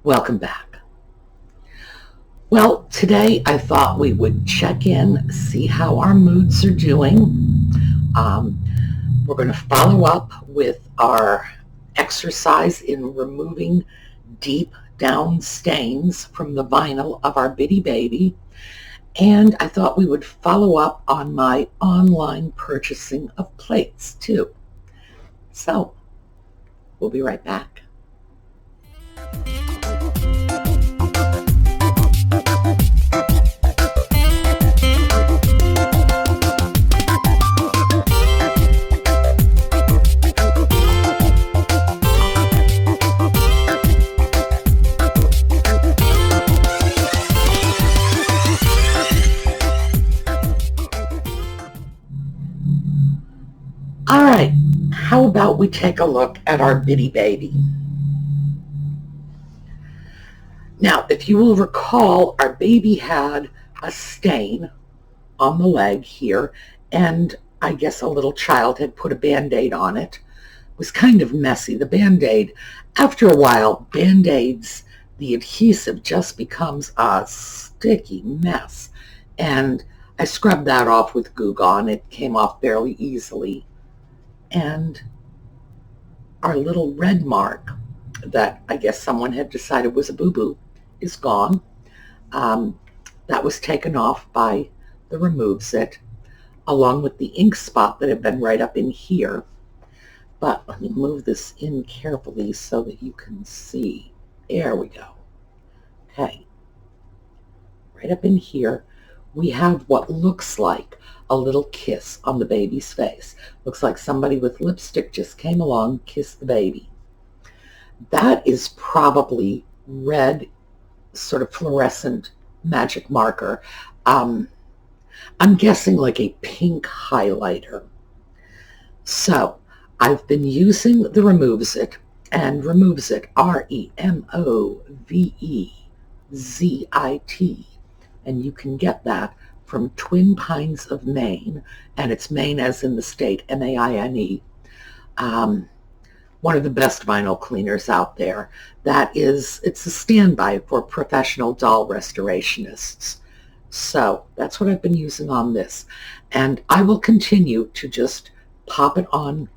Welcome back. Well, today I thought we would check in, see how our moods are doing. We're going to follow up with our exercise in removing deep down stains from the vinyl of our Bitty Baby. And I thought we would follow up on my online purchasing of plates too. So, we'll be right back. All right, how about we take a look at our Bitty Baby? Now, if you will recall, our baby had a stain on the leg here, and I guess a little child had put a Band-Aid on it. It was kind of messy. The Band-Aid, after a while, Band-Aids, the adhesive just becomes a sticky mess. And I scrubbed that off with Goo Gone. It came off fairly easily. And our little red mark that I guess someone had decided was a boo-boo is gone. That was taken off by the Removes It, along with the ink spot that had been right up in here. But let me move this in carefully so that you can see. There we go. Okay. Right up in here, we have what looks like a little kiss on the baby's face. Looks like somebody with lipstick just came along, kissed the baby. That is probably red, sort of fluorescent magic marker. I'm guessing like a pink highlighter. So I've been using the Removes It, and Removes It, REMOVEZIT, and you can get that from Twin Pines of Maine, and it's Maine as in the state, M-A-I-N-E. One of the best vinyl cleaners out there. It's a standby for professional doll restorationists. So that's what I've been using on this. And I will continue to just pop it on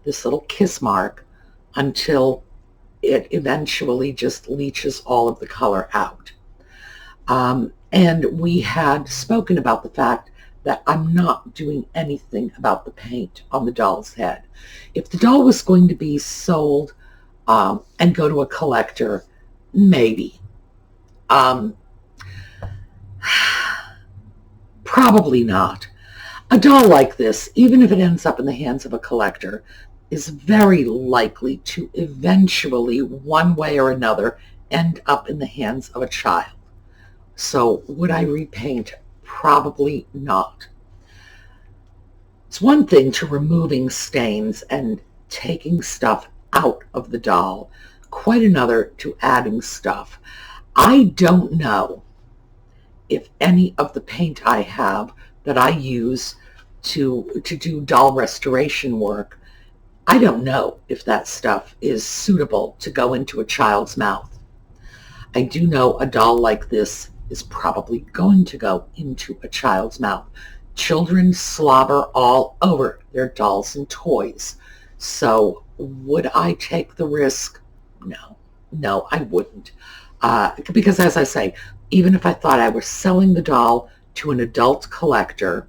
this little kiss mark until it eventually just leaches all of the color out. And we had spoken about the fact that I'm not doing anything about the paint on the doll's head. If the doll was going to be sold and go to a collector, maybe. Probably not. A doll like this, even if it ends up in the hands of a collector, is very likely to eventually, one way or another, end up in the hands of a child. So would I repaint? Probably not. It's one thing to removing stains and taking stuff out of the doll, quite another to adding stuff. I don't know if any of the paint I have that I use to do doll restoration work, I don't know if that stuff is suitable to go into a child's mouth. I do know a doll like this is probably going to go into a child's mouth. Children slobber all over their dolls and toys. So would I take the risk? No, I wouldn't. Because as I say, even if I thought I was selling the doll to an adult collector,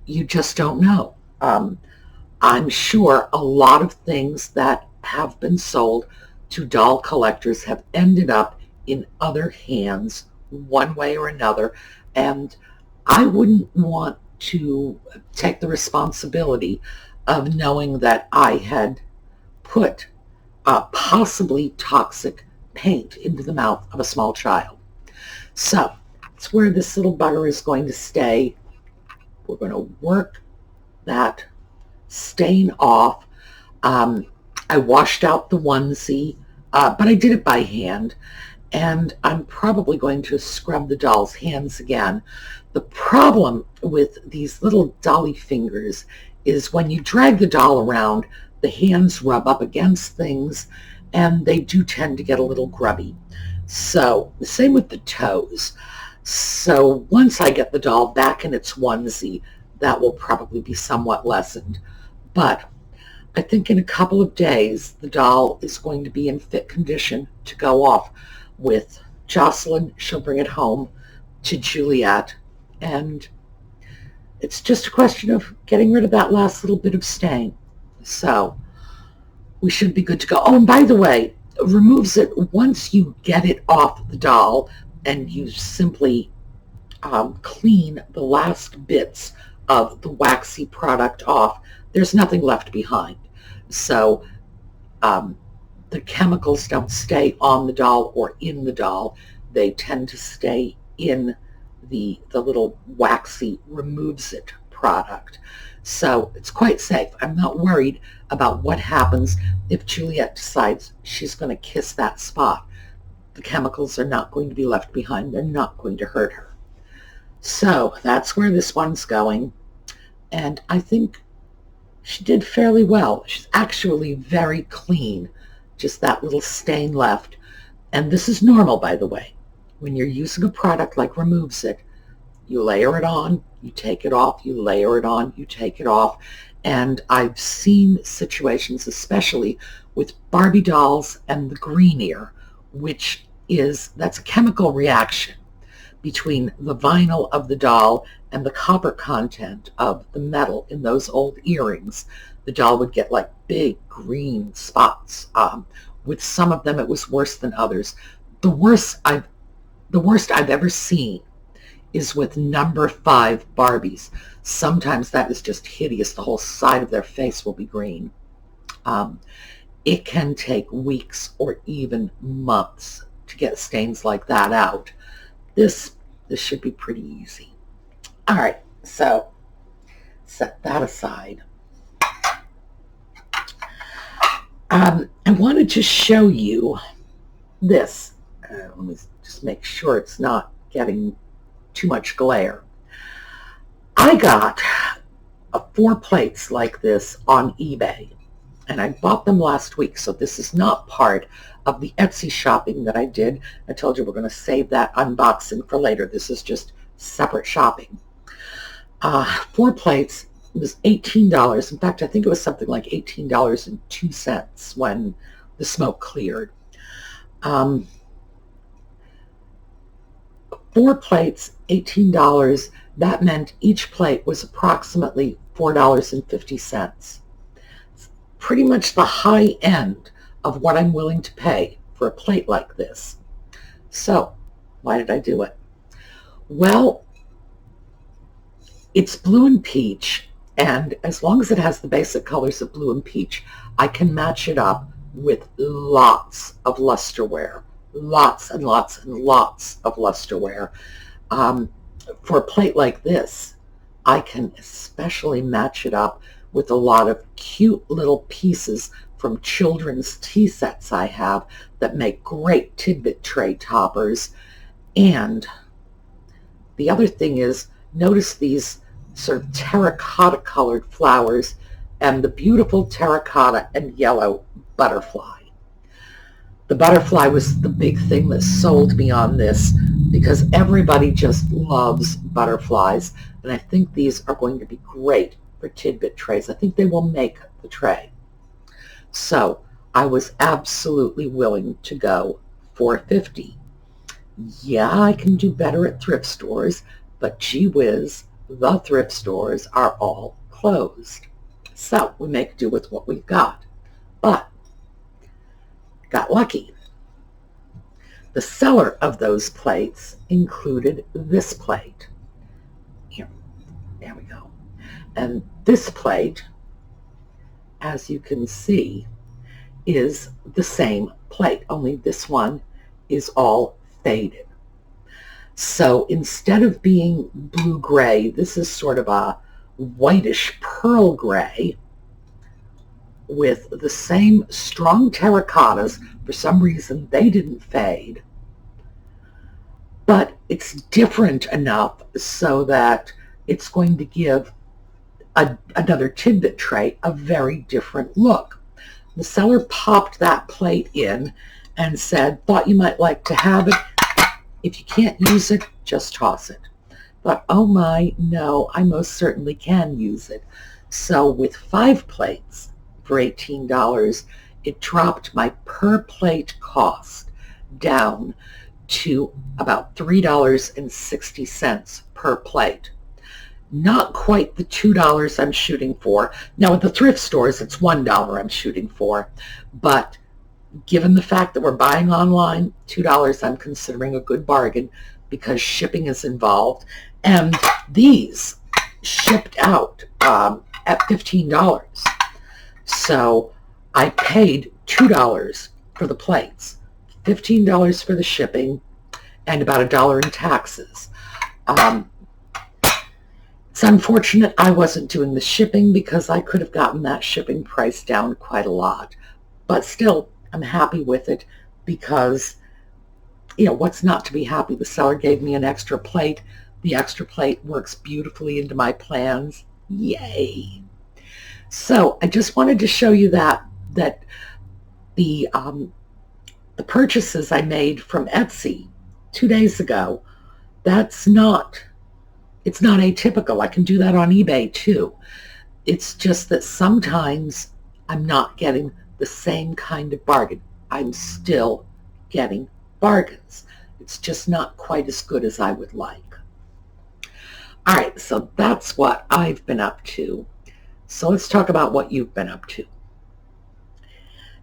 you just don't know. I'm sure a lot of things that have been sold to doll collectors have ended up in other hands one way or another, and I wouldn't want to take the responsibility of knowing that I had put possibly toxic paint into the mouth of a small child. So that's where this little bugger is going to stay. We're going to work that stain off. I washed out the onesie, but I did it by hand. And I'm probably going to scrub the doll's hands again. The problem with these little dolly fingers is when you drag the doll around, the hands rub up against things and they do tend to get a little grubby. So the same with the toes. So once I get the doll back in its onesie, that will probably be somewhat lessened. But I think in a couple of days, the doll is going to be in fit condition to go off with Jocelyn. She'll bring it home to Juliet, and it's just a question of getting rid of that last little bit of stain. So we should be good to go. Oh, and by the way, removes it once you get it off the doll, and you simply clean the last bits of the waxy product off. There's nothing left behind. So the chemicals don't stay on the doll or in the doll. They tend to stay in the little waxy removes it product. So it's quite safe. I'm not worried about what happens if Juliet decides she's going to kiss that spot. The chemicals are not going to be left behind. They're not going to hurt her. So that's where this one's going. And I think she did fairly well. She's actually very clean. Just that little stain left. And this is normal, by the way. When you're using a product like Removes It, you layer it on, you take it off, you layer it on, you take it off. And I've seen situations, especially with Barbie dolls and the green ear, that's a chemical reaction between the vinyl of the doll and the copper content of the metal in those old earrings. The doll would get like big green spots. With some of them, it was worse than others. The worst I've ever seen is with number 5 Barbies. Sometimes that is just hideous. The whole side of their face will be green. It can take weeks or even months to get stains like that out. This should be pretty easy. All right, so set that aside. I wanted to show you this. Let me just make sure it's not getting too much glare. I got 4 plates like this on eBay, and I bought them last week, so this is not part of the Etsy shopping that I did. I told you we're going to save that unboxing for later. This is just separate shopping. 4 plates. It was $18. In fact, I think it was something like $18.02 when the smoke cleared. 4 plates, $18. That meant each plate was approximately $4.50. Pretty much the high end of what I'm willing to pay for a plate like this. So, why did I do it? Well, it's blue and peach, and as long as it has the basic colors of blue and peach, I can match it up with lots of lusterware. Lots and lots and lots of lusterware. For a plate like this, I can especially match it up with a lot of cute little pieces from children's tea sets I have that make great Tidbit tray toppers. And the other thing is, notice these sort of terracotta colored flowers and the beautiful terracotta and yellow butterfly. The butterfly was the big thing that sold me on this, because everybody just loves butterflies, and I think these are going to be great for Tidbit trays. I think they will make the tray. So I was absolutely willing to go $4.50. Yeah, I can do better at thrift stores, but gee whiz, the thrift stores are all closed. So we make do with what we've got. But got lucky. The seller of those plates included this plate. Here, there we go. And this plate, as you can see, is the same plate, only this one is all faded. So instead of being blue-gray, this is sort of a whitish pearl gray with the same strong terracottas. For some reason, they didn't fade. But it's different enough so that it's going to give another Tidbit tray a very different look. The seller popped that plate in and said, thought you might like to have it. If you can't use it, just toss it. But oh my, no, I most certainly can use it. So with 5 plates for $18, it dropped my per plate cost down to about $3.60 per plate. Not quite the $2 I'm shooting for. Now at the thrift stores, it's $1 I'm shooting for. But given the fact that we're buying online, $2 I'm considering a good bargain because shipping is involved. And these shipped out at $15. So I paid $2 for the plates, $15 for the shipping, and about $1 in taxes. It's unfortunate I wasn't doing the shipping because I could have gotten that shipping price down quite a lot. But still, I'm happy with it because, what's not to be happy? The seller gave me an extra plate. The extra plate works beautifully into my plans. Yay! So I just wanted to show you that the purchases I made from Etsy 2 days ago, it's not atypical. I can do that on eBay too. It's just that sometimes I'm not getting the same kind of bargain. I'm still getting bargains. It's just not quite as good as I would like. All right, so that's what I've been up to. So let's talk about what you've been up to.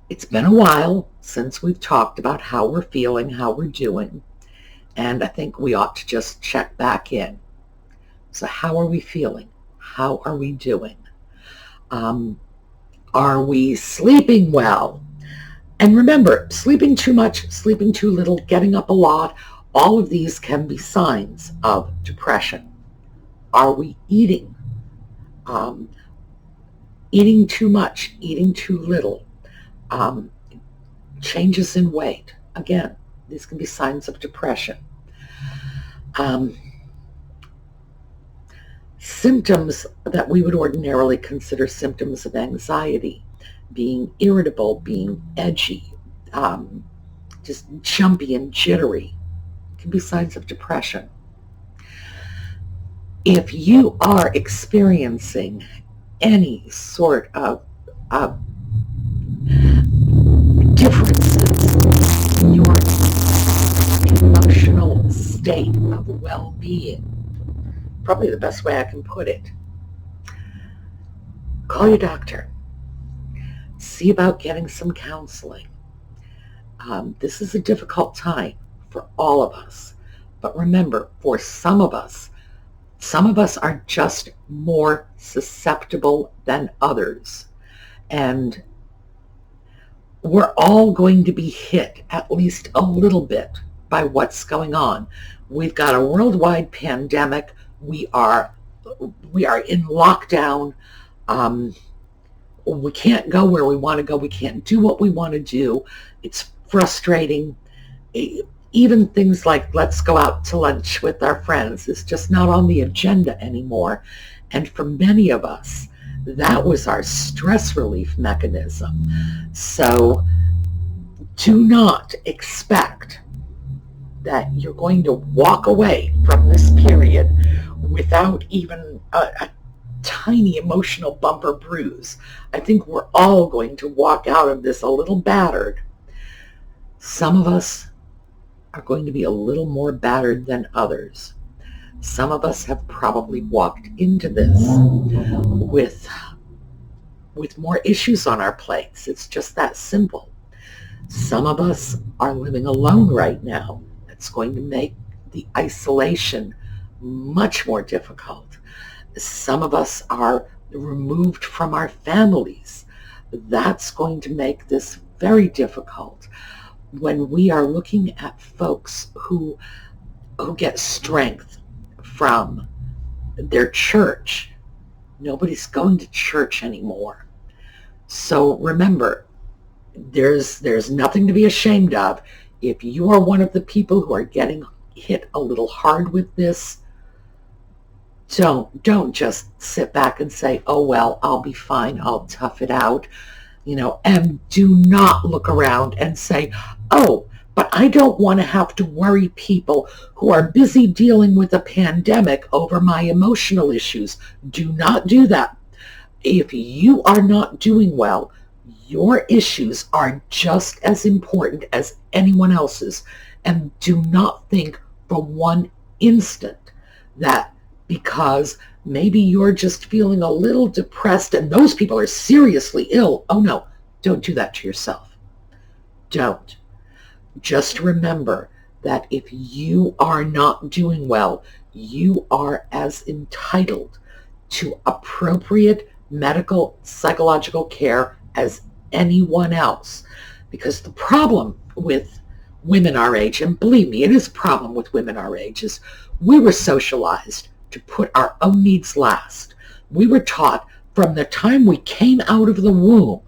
It's been a while since we've talked about how we're feeling, how we're doing, and I think we ought to just check back in. So how are we feeling? How are we doing? Are we sleeping well? And remember, sleeping too much, sleeping too little, getting up a lot, all of these can be signs of depression. Are we eating? Eating too much, eating too little, changes in weight. Again, these can be signs of depression. Symptoms that we would ordinarily consider symptoms of anxiety, being irritable, being edgy, just jumpy and jittery, can be signs of depression. If you are experiencing any sort of differences in your emotional state of well-being, probably the best way I can put it, call your doctor. See about getting some counseling. This is a difficult time for all of us. But remember, for some of us are just more susceptible than others. And we're all going to be hit at least a little bit by what's going on. We've got a worldwide pandemic. We are in lockdown. We can't go where we want to go. We can't do what we want to do. It's frustrating. Even things like let's go out to lunch with our friends is just not on the agenda anymore. And for many of us, that was our stress relief mechanism. So do not expect that you're going to walk away from this period without even a tiny emotional bump or bruise. I think we're all going to walk out of this a little battered. Some of us are going to be a little more battered than others. Some of us have probably walked into this with more issues on our plates. It's just that simple. Some of us are living alone right now. That's going to make the isolation much more difficult. Some of us are removed from our families. That's going to make this very difficult. When we are looking at folks who get strength from their church, nobody's going to church anymore. So remember, there's nothing to be ashamed of. If you are one of the people who are getting hit a little hard with this, don't just sit back and say, oh well, I'll be fine, I'll tough it out. and do not look around and say, oh, but I don't want to have to worry people who are busy dealing with a pandemic over my emotional issues. Do not do that. If you are not doing well, your issues are just as important as anyone else's. And do not think for one instant that because maybe you're just feeling a little depressed and those people are seriously ill. Oh no, don't do that to yourself. Don't. Just remember that if you are not doing well, you are as entitled to appropriate medical, psychological care as anyone else. Because the problem with women our age, and believe me, it is a problem with women our age, is we were socialized to put our own needs last. We were taught from the time we came out of the womb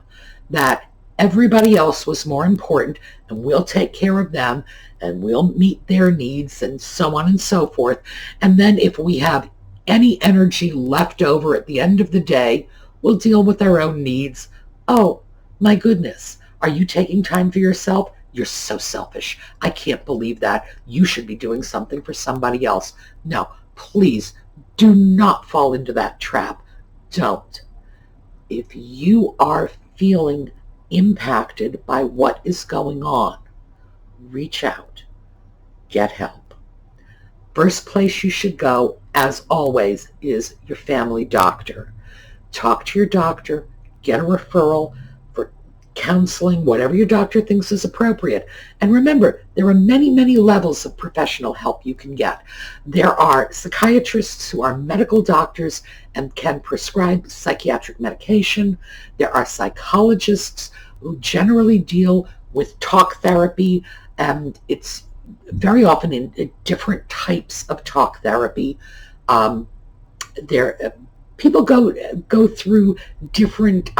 that everybody else was more important and we'll take care of them and we'll meet their needs and so on and so forth. And then if we have any energy left over at the end of the day, we'll deal with our own needs. Oh, my goodness. Are you taking time for yourself? You're so selfish. I can't believe that. You should be doing something for somebody else. No, please do not fall into that trap. Don't. If you are feeling impacted by what is going on, reach out. Get help. First place you should go, as always, is your family doctor. Talk to your doctor, get a referral for counseling, whatever your doctor thinks is appropriate. And remember, there are many, many levels of professional help you can get. There are psychiatrists who are medical doctors and can prescribe psychiatric medication. There are psychologists who generally deal with talk therapy, and it's very often in different types of talk therapy. People go through different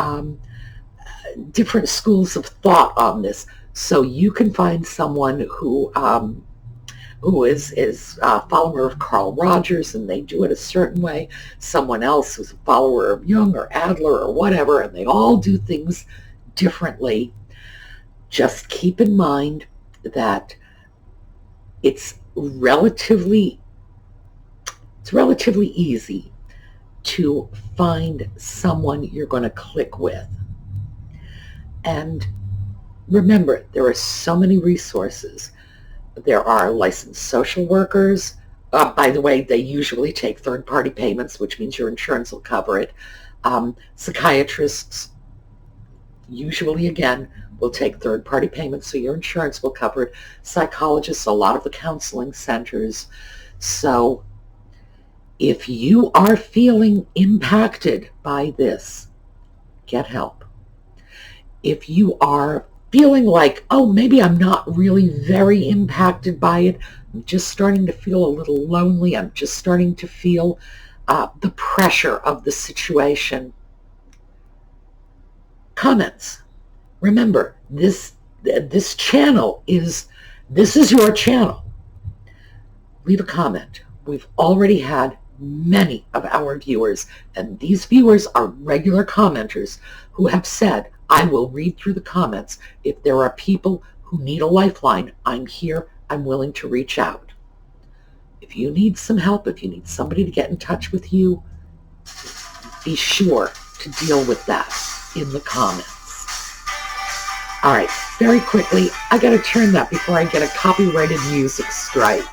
schools of thought on this. So you can find someone who is a follower of Carl Rogers and they do it a certain way. Someone else who's a follower of Jung or Adler or whatever, and they all do things differently. Just keep in mind that it's relatively easy to find someone you're going to click with. And remember, there are so many resources. There are licensed social workers. By the way, they usually take third-party payments, which means your insurance will cover it. Psychiatrists usually, again, will take third-party payments, so your insurance will cover it. Psychologists, a lot of the counseling centers. So if you are feeling impacted by this, get help. If you are feeling like, oh, maybe I'm not really very impacted by it, I'm just starting to feel a little lonely, I'm just starting to feel the pressure of the situation, comments. Remember, this channel is your channel. Leave a comment. We've already had many of our viewers, and these viewers are regular commenters who have said, I will read through the comments. If there are people who need a lifeline, I'm here, I'm willing to reach out. If you need some help, if you need somebody to get in touch with you, be sure to deal with that in the comments. All right, very quickly, I got to turn that before I get a copyrighted music strike.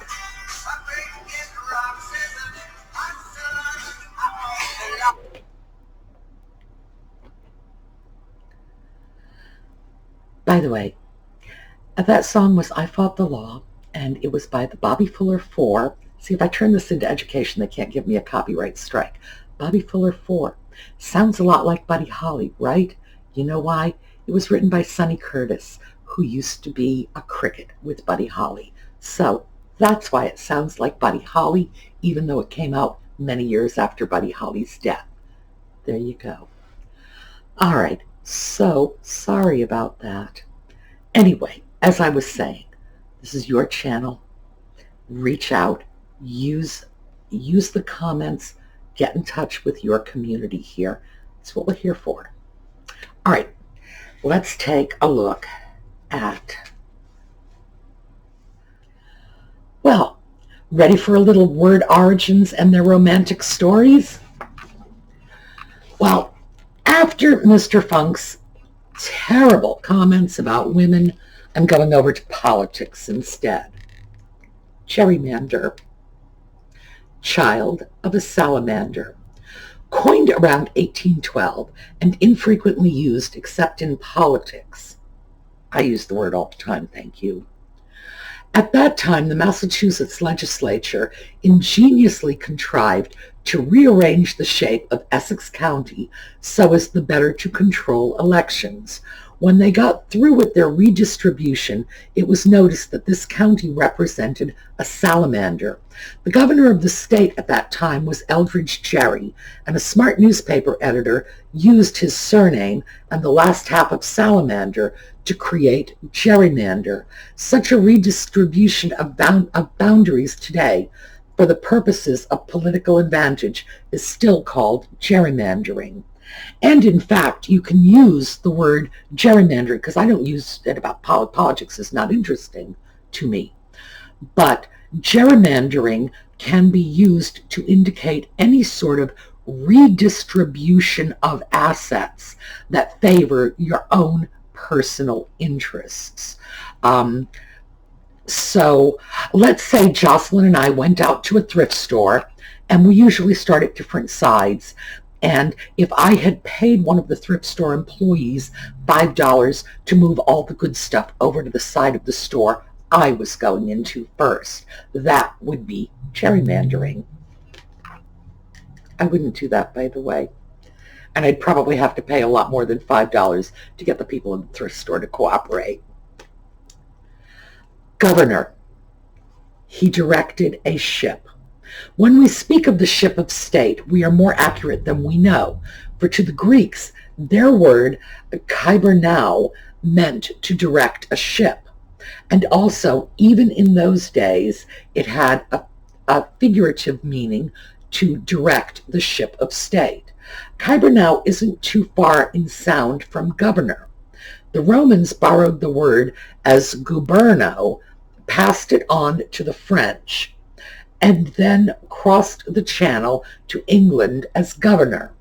By the way, that song was I Fought the Law, and it was by the Bobby Fuller 4. See, if I turn this into education, they can't give me a copyright strike. Bobby Fuller 4. Sounds a lot like Buddy Holly, right? You know why? It was written by Sonny Curtis, who used to be a cricket with Buddy Holly. So that's why it sounds like Buddy Holly, even though it came out many years after Buddy Holly's death. There you go. All right, so sorry about that. Anyway, as I was saying, this is your channel. Reach out, use the comments, get in touch with your community here. That's what we're here for. All right. let's take a look at, well, ready for a little word origins and their romantic stories? Well, after Mr. Funk's terrible comments about women, I'm going over to politics instead. Gerrymander, child of a salamander, coined around 1812 and infrequently used except in politics. I use the word all the time, thank you. At that time, the Massachusetts legislature ingeniously contrived to rearrange the shape of Essex County so as the better to control elections. When they got through with their redistribution, it was noticed that this county represented a salamander. The governor of the state at that time was Eldridge Gerry, and a smart newspaper editor used his surname and the last half of salamander to create gerrymander. Such a redistribution of boundaries today for the purposes of political advantage is still called gerrymandering. And in fact, you can use the word gerrymandering, because I don't use it about politics, it's not interesting to me. But gerrymandering can be used to indicate any sort of redistribution of assets that favor your own personal interests. So let's say Jocelyn and I went out to a thrift store, and we usually start at different sides. And if I had paid one of the thrift store employees $5 to move all the good stuff over to the side of the store I was going into first, that would be gerrymandering. I wouldn't do that, by the way. And I'd probably have to pay a lot more than $5 to get the people in the thrift store to cooperate. Governor. He directed a ship. When we speak of the ship of state, we are more accurate than we know, for to the Greeks, their word kybernou meant to direct a ship. And also, even in those days, it had a figurative meaning to direct the ship of state. Kybernou isn't too far in sound from governor. The Romans borrowed the word as guberno, passed it on to the French, and then crossed the channel to England as governor.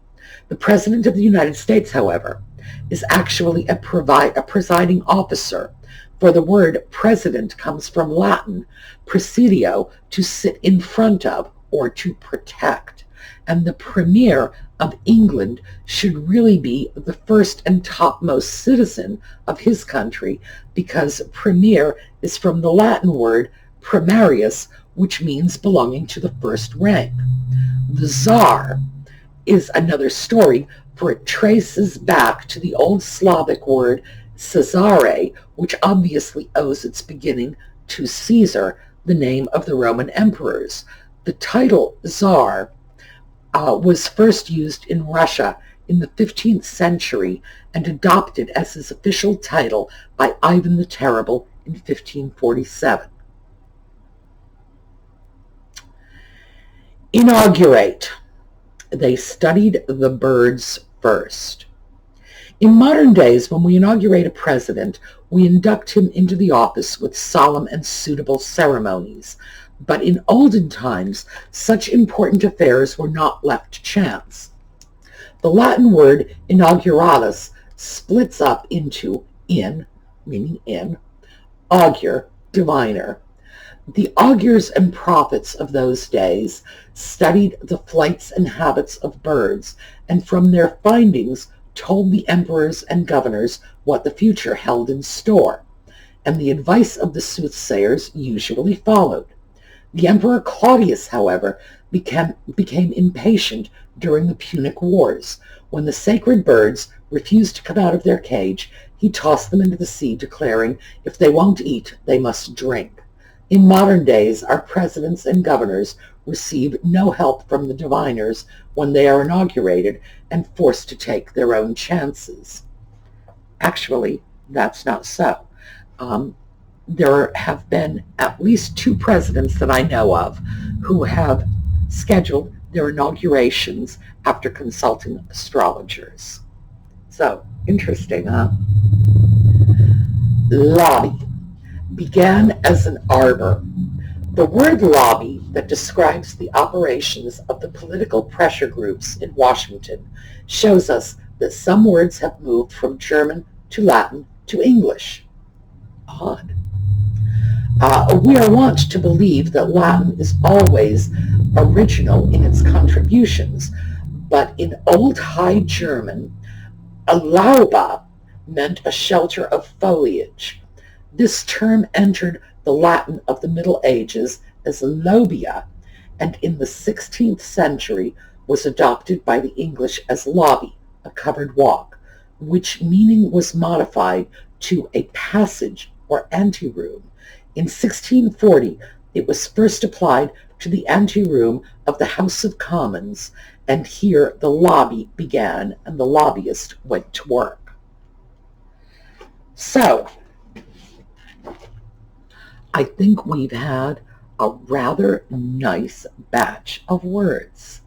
The President of the United States, however, is actually a presiding officer, for the word president comes from Latin, presidio, to sit in front of or to protect. And the Premier of England should really be the first and topmost citizen of his country, because Premier is from the Latin word primarius, which means belonging to the first rank. The Tsar is another story, for it traces back to the old Slavic word Caesare, which obviously owes its beginning to Caesar, the name of the Roman emperors. The title Tsar was first used in Russia in the 15th century and adopted as his official title by Ivan the Terrible in 1547. Inaugurate. They studied the birds first. In modern days, when we inaugurate a president, we induct him into the office with solemn and suitable ceremonies. But in olden times, such important affairs were not left to chance. The Latin word inauguratus splits up into in, meaning in, augur, diviner. The augurs and prophets of those days studied the flights and habits of birds, and from their findings told the emperors and governors what the future held in store, and the advice of the soothsayers usually followed. The Emperor Claudius, however, became impatient during the Punic Wars. When the sacred birds refused to come out of their cage, he tossed them into the sea, declaring, if they won't eat, they must drink. In modern days, our presidents and governors receive no help from the diviners when they are inaugurated and forced to take their own chances. Actually, that's not so. There have been at least 2 presidents that I know of who have scheduled their inaugurations after consulting astrologers. So, interesting, huh? Lobby began as an arbor. The word lobby that describes the operations of the political pressure groups in Washington shows us that some words have moved from German to Latin to English. Odd. We are wont to believe that Latin is always original in its contributions, but in Old High German, a Laube meant a shelter of foliage. This term entered the Latin of the Middle Ages as lobia, and in the 16th century was adopted by the English as lobby, a covered walk, which meaning was modified to a passage or anteroom. In 1640, it was first applied to the anteroom of the House of Commons, and here the lobby began and the lobbyist went to work. So, I think we've had a rather nice batch of words.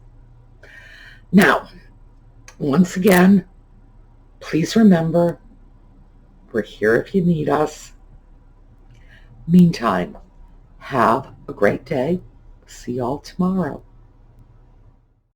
Now, once again, please remember, we're here if you need us. Meantime, have a great day. See y'all tomorrow.